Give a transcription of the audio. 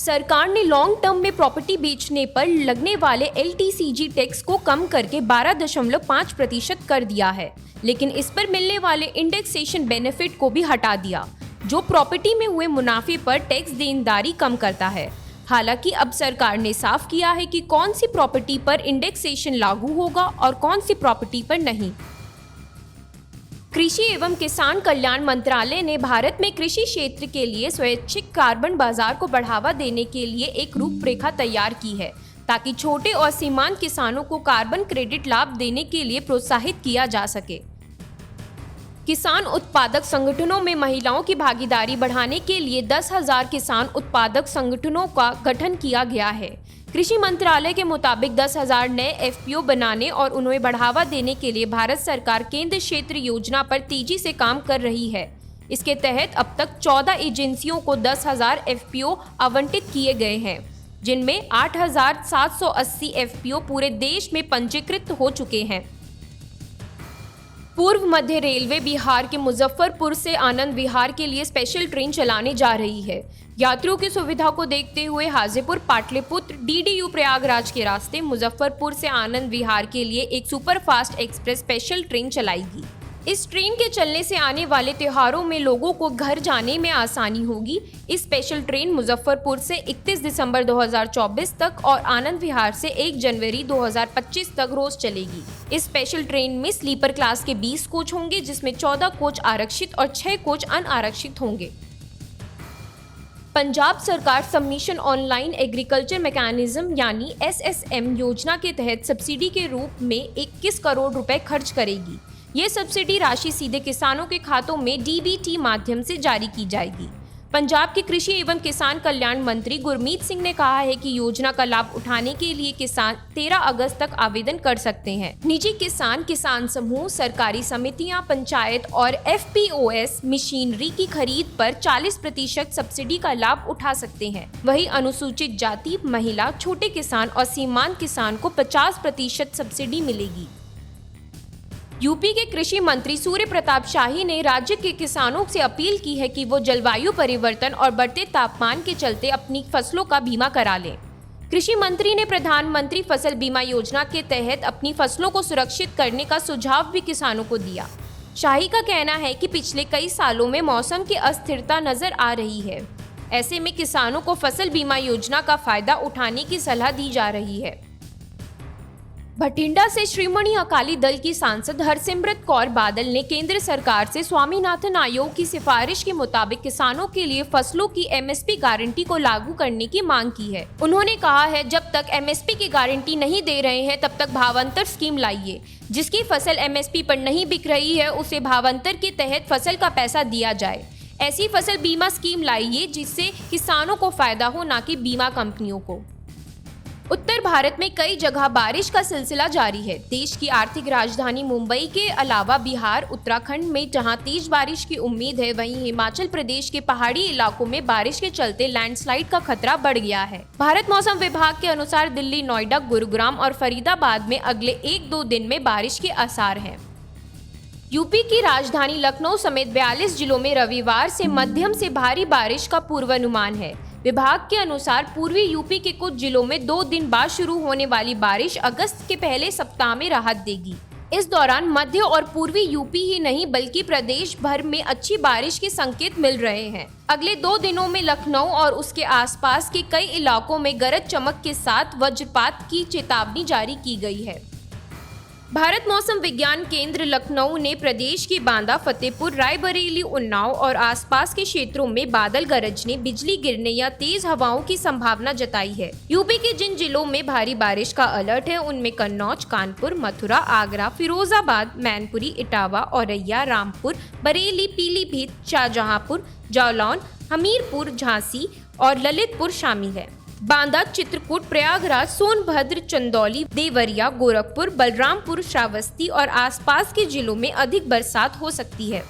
सरकार ने long term में प्रॉपर्टी बेचने पर लगने वाले LTCG टैक्स को कम करके 12.5% कर दिया है, लेकिन इस पर मिलने वाले इंडेक्सेशन बेनिफिट को भी हटा दिया, जो प्रॉपर्टी में हुए मुनाफे पर टैक्स देनदारी कम करता है। हालांकि अब सरकार ने साफ किया है कि कौन सी प्रॉपर्टी पर इंडेक्सेशन लागू होगा और कौन सी प्रॉपर्टी पर नहीं। कृषि एवं किसान कल्याण मंत्रालय ने भारत में कृषि क्षेत्र के लिए स्वैच्छिक कार्बन बाजार को बढ़ावा देने के लिए एक रूपरेखा तैयार की है, ताकि छोटे और सीमांत किसानों को कार्बन क्रेडिट लाभ देने के लिए प्रोत्साहित किया जा सके। किसान उत्पादक संगठनों में महिलाओं की भागीदारी बढ़ाने के लिए 10,000 किसान उत्पादक संगठनों का गठन किया गया है। कृषि मंत्रालय के मुताबिक 10,000 नए FPO बनाने और उन्हें बढ़ावा देने के लिए भारत सरकार केंद्र क्षेत्र योजना पर तेजी से काम कर रही है। इसके तहत अब तक 14 एजेंसियों को 10,000 FPO आवंटित किए गए हैं, जिनमें 8,780 FPO पूरे देश में पंजीकृत हो चुके हैं। पूर्व मध्य रेलवे बिहार के मुजफ्फरपुर से आनंद विहार के लिए स्पेशल ट्रेन चलाने जा रही है। यात्रियों की सुविधा को देखते हुए हाजीपुर पाटलिपुत्र DDU प्रयागराज के रास्ते मुजफ्फरपुर से आनंद विहार के लिए एक सुपरफास्ट एक्सप्रेस स्पेशल ट्रेन चलाएगी। इस ट्रेन के चलने से आने वाले त्योहारों में लोगों को घर जाने में आसानी होगी। इस स्पेशल ट्रेन मुजफ्फरपुर से 31 दिसंबर 2024 तक और आनंद विहार से 1 जनवरी 2025 तक रोज चलेगी। इस स्पेशल ट्रेन में स्लीपर क्लास के 20 कोच होंगे, जिसमें 14 कोच आरक्षित और 6 कोच अनारक्षित होंगे। पंजाब सरकार सबमिशन ऑनलाइन एग्रीकल्चर मैकेनिज्म यानी SSM योजना के तहत सब्सिडी के रूप में 21 करोड़ रुपए खर्च करेगी। ये सब्सिडी राशि सीधे किसानों के खातों में DBT माध्यम से जारी की जाएगी। पंजाब के कृषि एवं किसान कल्याण मंत्री गुरमीत सिंह ने कहा है कि योजना का लाभ उठाने के लिए किसान 13 अगस्त तक आवेदन कर सकते हैं। निजी किसान, किसान समूह, सरकारी समितियां, पंचायत और FPOS मशीनरी की खरीद पर 40% सब्सिडी का लाभ उठा सकते हैं। वहीं अनुसूचित जाति, महिला, छोटे किसान और सीमांत किसान को 50% सब्सिडी मिलेगी। यूपी के कृषि मंत्री सूर्य प्रताप शाही ने राज्य के किसानों से अपील की है कि वो जलवायु परिवर्तन और बढ़ते तापमान के चलते अपनी फसलों का बीमा करा लें। कृषि मंत्री ने प्रधानमंत्री फसल बीमा योजना के तहत अपनी फसलों को सुरक्षित करने का सुझाव भी किसानों को दिया। शाही का कहना है कि पिछले कई सालों में मौसम की अस्थिरता नजर आ रही है। ऐसे में किसानों को फसल बीमा योजना का फायदा उठाने की सलाह दी जा रही है। भटिंडा से श्रोमणी अकाली दल की सांसद हरसिमरत कौर बादल ने केंद्र सरकार से स्वामीनाथन आयोग की सिफारिश के मुताबिक किसानों के लिए फसलों की MSP गारंटी को लागू करने की मांग की है। उन्होंने कहा है, जब तक MSP की गारंटी नहीं दे रहे हैं तब तक भावांतर स्कीम लाइए। जिसकी फसल MSP पर नहीं बिक रही है उसे भावांतर के तहत फसल का पैसा दिया जाए। ऐसी फसल बीमा स्कीम लाइए जिससे किसानों को फायदा हो, ना कि बीमा कंपनियों को। उत्तर भारत में कई जगह बारिश का सिलसिला जारी है। देश की आर्थिक राजधानी मुंबई के अलावा बिहार, उत्तराखंड में जहां तेज बारिश की उम्मीद है, वहीं हिमाचल प्रदेश के पहाड़ी इलाकों में बारिश के चलते लैंडस्लाइड का खतरा बढ़ गया है। भारत मौसम विभाग के अनुसार दिल्ली, नोएडा, गुरुग्राम और फरीदाबाद में अगले 1-2 दिन में बारिश के आसार हैं। यूपी की राजधानी लखनऊ समेत 42 जिलों में रविवार से मध्यम से भारी बारिश का पूर्वानुमान है। विभाग के अनुसार पूर्वी यूपी के कुछ जिलों में 2 दिन बाद शुरू होने वाली बारिश अगस्त के पहले सप्ताह में राहत देगी। इस दौरान मध्य और पूर्वी यूपी ही नहीं बल्कि प्रदेश भर में अच्छी बारिश के संकेत मिल रहे हैं। अगले 2 दिनों में लखनऊ और उसके आसपास के कई इलाकों में गरज चमक के साथ वज्रपात की चेतावनी जारी की गई है। भारत मौसम विज्ञान केंद्र लखनऊ ने प्रदेश के बांदा, फतेहपुर, रायबरेली, उन्नाव और आसपास के क्षेत्रों में बादल गरजने, बिजली गिरने या तेज हवाओं की संभावना जताई है। यूपी के जिन जिलों में भारी बारिश का अलर्ट है उनमें कन्नौज, कानपुर, मथुरा, आगरा, फिरोजाबाद, मैनपुरी, इटावा, औरैया, रामपुर, बरेली, पीलीभीत, शाहजहांपुर, जालौन, हमीरपुर, झांसी और ललितपुर शामिल है। बांदा, चित्रकूट, प्रयागराज, सोनभद्र, चंदौली, देवरिया, गोरखपुर, बलरामपुर, श्रावस्ती और आसपास के जिलों में अधिक बरसात हो सकती है।